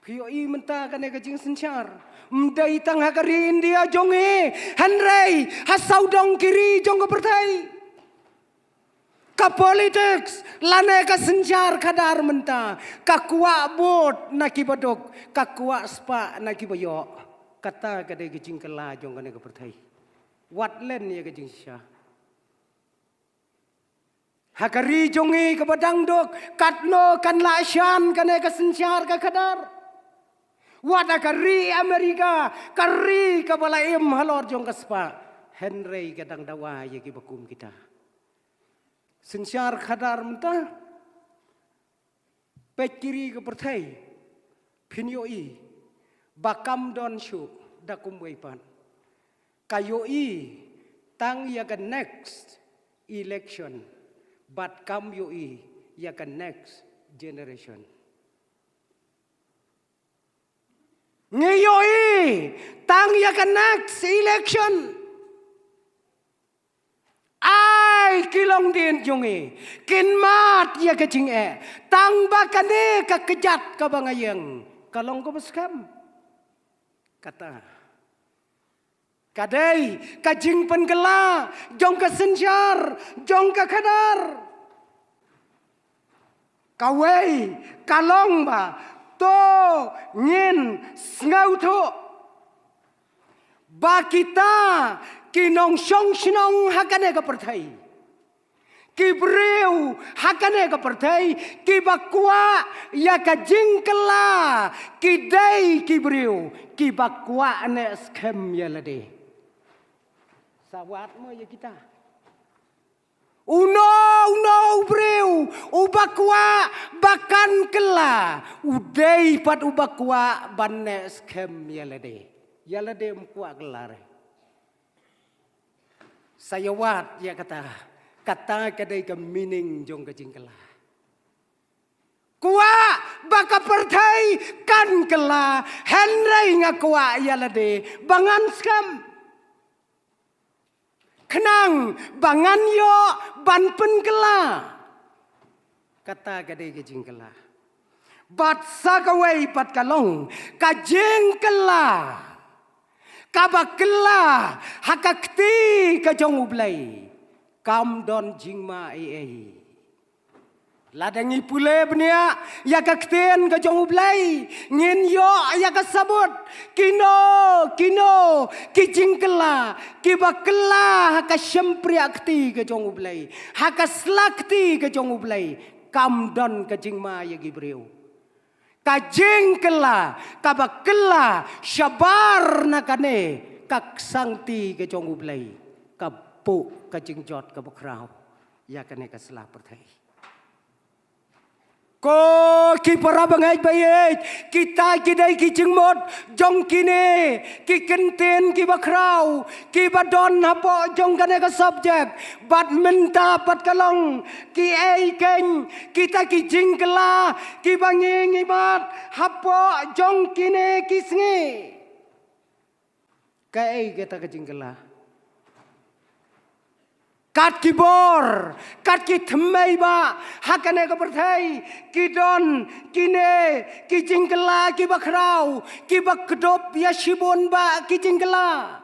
Pio I menta kane ka jing senchar. Mdai tang hakari India jonge. Henry hasau dong kiri jong ka pertai. Ka politics lane ka senchar kadar menta. Ka kuak bot na kibadok. Ka kuak spa na kibayo. Kata kadai ka jing kala jong kane ka pertai. Wat len ya ka jing syah. Hakari jongi ka badang dok. Katno kan la syan kane ka senchar ka kadar. Wada kari Amerika, kari kabala im halor jong kaspa. Henry kadang dawa ye ki bakum kita. Sensyar khadar menta. Pekiri ke pertai. Pinyoi. Bakam don syu dakum weipan. Kayoi tang ya ke next election. But kam yoi ya ke next generation. Ngayoi tang ya ke next election. Ai kilong din jongi kin mat ya ke jing tang bakane ka kejat ka bangayeng kalong ko baskam kata kadai ka jing pengela jong ka senjar jong ka kadar kawai kalong ba to ngin ngau tho ba kita kinong song sinong hakane ka pertai ki breu hakane ka pertai ki bakwa ya ka jingkela ki dai ki breu ki bakwa ne skem ya lade sawat mo ya kita uno breu ubakwa bakan kela udai pat ubakwa banne skem ya lade mkwa gelare saya wat ya kata kadai ke meaning jong ke jingkela kuwa baka pertai kan kela Henry ngakwa ya lade bangan skam kenang bangan yo ban penkela kata kadai ke jingkela bat sakawai pat kalong ka jingkela kabakela hakakti ka jong ublai kam don jingma ladangi pule bnia ya kakten ka jong ublai ngin yo ya kasabut kino kijingkela kibakela haka syempri akti ka jong ublai haka slakti ka jong ublai kam don ka jingma ya gibreu kajingkela kabakela syabar nakane kak sangti ke jong ublai kapu kajingjot kabakrau ya kane kasla pertai ko ki para bangai baik kita kidai ki jingmot jong kine ki kenten ki bakrau ki badon hapo jong kane ka subject bat menta pat kalong ki ai ken kita ki jingkela ki bangi ngibat hapo jong kine ki sngi kai kita ka jingkela kat kibor kat ki thmai ba hakane ka perthai ki don kine ki jingkela ki bakrau ki bakdop ya shibon ba ki jingkela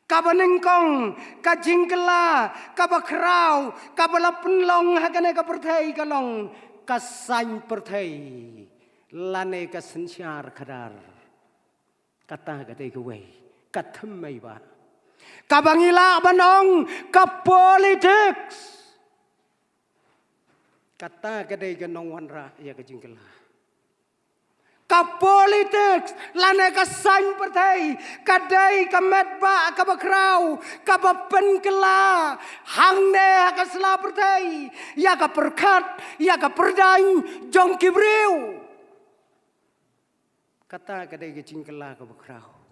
ka banengkong ka jingkela ka bakrau ka balapunlong hakane ka perthai kalong ka sain perthai lane ka sensyar khadar kata kate ka wei ka thmai ba kabangila banong ka politics kata kadai ganong wanra ya ka jingkela ka politics lane ka sain pertai kadai ka medba ka bakrau ka bapenkela hangne ka sla pertai ya ka perkat ya ka perdai jong kibreu kata kadai ka jingkela ka bakrau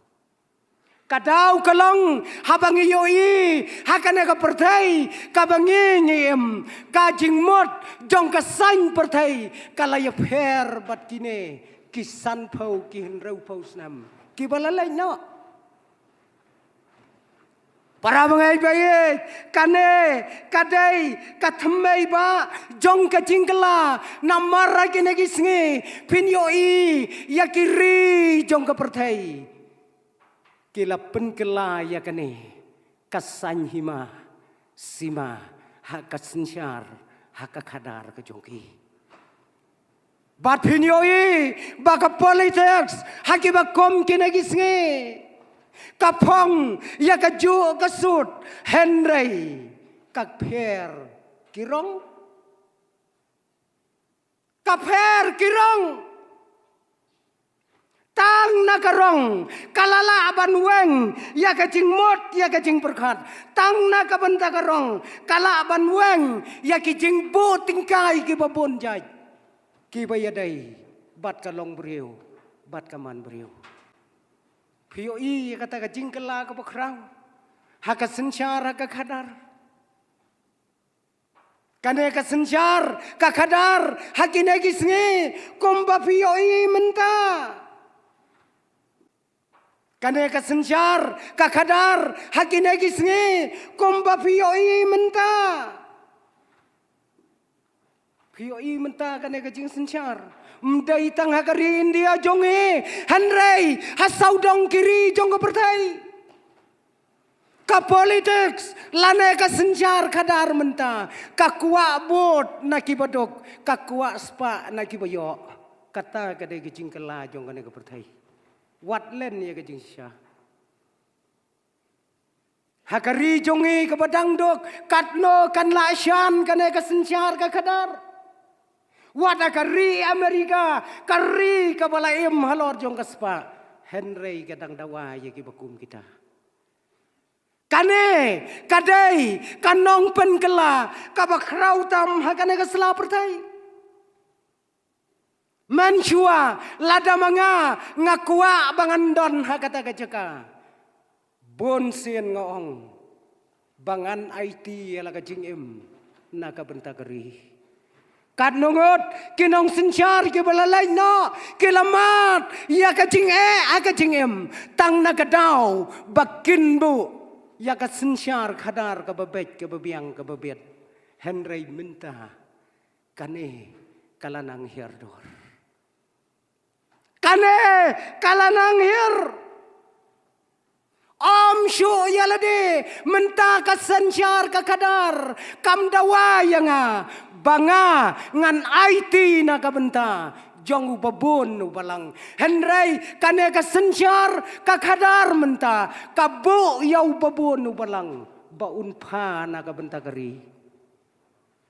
kadau kalong habangi yoi hakane ka pertai kabangi ngiem ka jingmot jong ka sain pertai kalaya pher bat kine kisan phau ki henrau phau snam ki balalai no Para bangai bayi, kane, kadai, kathmei ba, jong kacingkala, namara kene kisngi, pinyoi, yakiri jong kapertai. Kila penkela yakane, kasan hima, sima, hak kasensyar, hak kadar kejongki. Bat pinyoi, baka politics, hakiba kom kene kisngi. Kapong ya kaju kasut Henry kapher kirong tang nakarong kalala aban weng ya kajing mot ya kajing perkat tang nakaban takarong kala aban weng ya kajing bu tingkai ki babon jai ki bayadai bat kalong beriu bat kaman beriu POI kata kajing kela ke bakrau, hak sensyar hak kadar. Kane sensyar hak kadar hak inegis ngi komba POI menta. Kane sensyar hak kadar hak inegis ngi komba POI menta. POI menta kane kajing sensyar. Mdai tang hakari India jonge Henry hasaudong kiri jong pertai ka politics lane ka senjar kadar menta ka kuak bot naki badok ka kuak spa naki bayo kata kadai gijing kela jong kane ka pertai wat len ya gijing sya hakari jonge ka badang dok katno kan la syan kane ka senjar ka kadar Wada kari Amerika, kari kepala halor jong kaspa. Henry kadang dawa ya bakum kita. Kane, kadai, kanong penkela, kabak rautam hakane kesela pertai. Manchua, lada manga, ngakua bangandon hakata kajaka. Bonsin ngoong, bangan IT yala kajing naka bentakari. Kat nungut kinong sensyar ke balalai no kilamat ya kacing kacing tang nakadau bakin bu ya ka sensyar kadar ke babet ke babiang ke babet Henry minta kane kalanang hirdor kane kalanang hir Om syu yalade menta ka sensyar ka kadar kam dawa yanga banga ngan IT na kabenta jong babon balang Henry kane ka sensyar ka kadar menta kabu yau babon balang baun pa na kabenta kari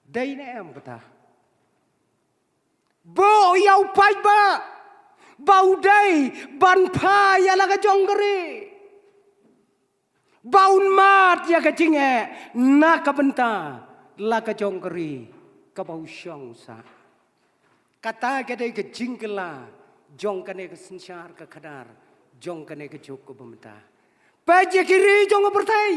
dai na em kata bo yau pai ba bau dai ban pa ya la ka jong kari baun mat ya kacing na kabenta la ka jong kari kabau syong sa kata kadai kacing kela jong kane ke sensyar ke kadar jong kane ke jok ke bementa paje kiri jong pertai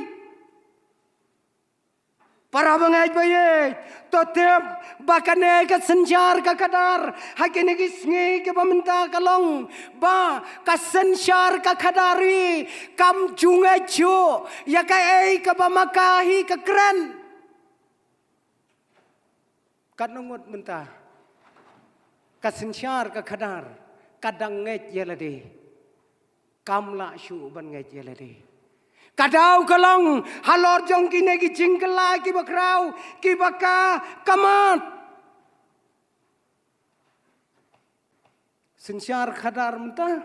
para bangai baye totep bakane ke sensyar ke kadar hakene ke sngi ke bementa kalong ba ka sensyar ke kadari kam junga jo ya ka ke bamakahi ke keren kanungut menta kasensyar ka kadar kadang nget yelade kamla syu ban nget yelade kadau kalong halor jong kine ki jingkela ki bakrau ki baka kamat sensyar kadar menta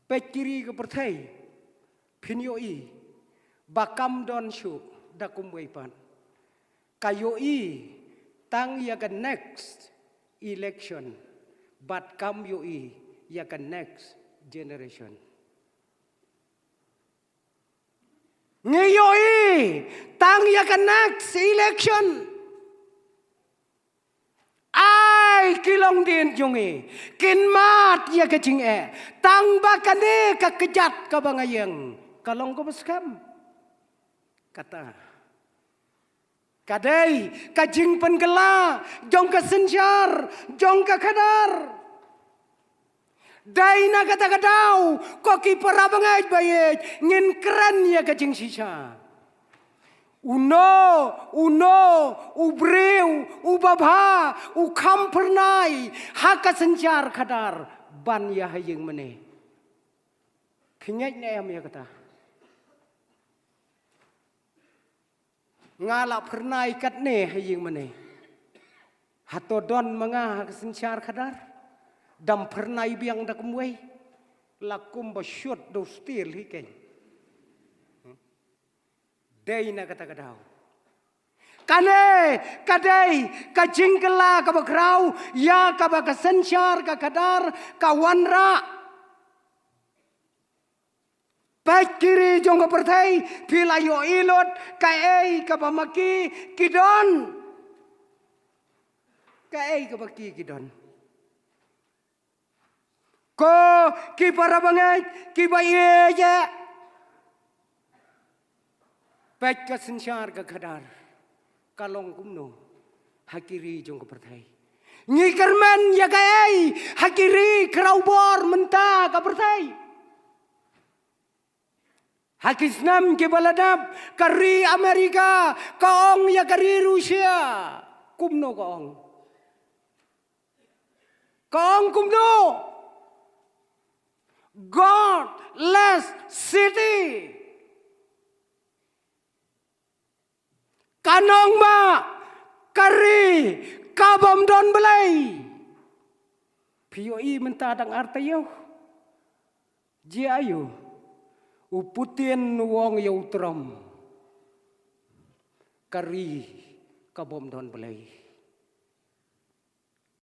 pekiri ke pertai pinyoi bakam don syu dakum weipan kayoi tang ya ke next election but kam yoi ya ke next generation ngeyoi tang ya ke next election ai kilong din jungi kin mat ya ke jing tang bakane ka kejat ka bangayeng kalong ko beskam kata kadai kajing penkela jong ka sensyar jong ka kadar Dai na kata-katau, koki parabangai bayet, ngin keren ya kajing sisa. Uno, ubreu, ubabha, ukam pernai, haka senjar kadar, ban ya hayeng mene. Pingat na ya kata. Ngala pernai kat ne hayeng mene. Hatodon manga haka senjar kadar, dam pernai biang dak muai, lakum basyut do stil hiken. Dai na kata-katau. Kane, kadai, kajingkela kabakrau, ya kabakasensyar kakadar, kawanra. Baik kiri jong pertai, pilayo ilot, kaei kabamaki kidon. Kaei kabaki kidon. Ko kiparabangai, kibaye ya. Baik ka sensyar ka kadar, kalong kumno, hakiri jong ka pertai. Ngikermen ya kay, hakiri kraubor menta ka pertai. Hakisnam ke baladap, kari Amerika, kaong ya kari Rusia, kumno kaong. Kaong kumno. Godless city. Kanong ma kari kabam don belai. POI mentadang artayo. Jia ayo. Uputin wong yautram. Kari kabam don belai.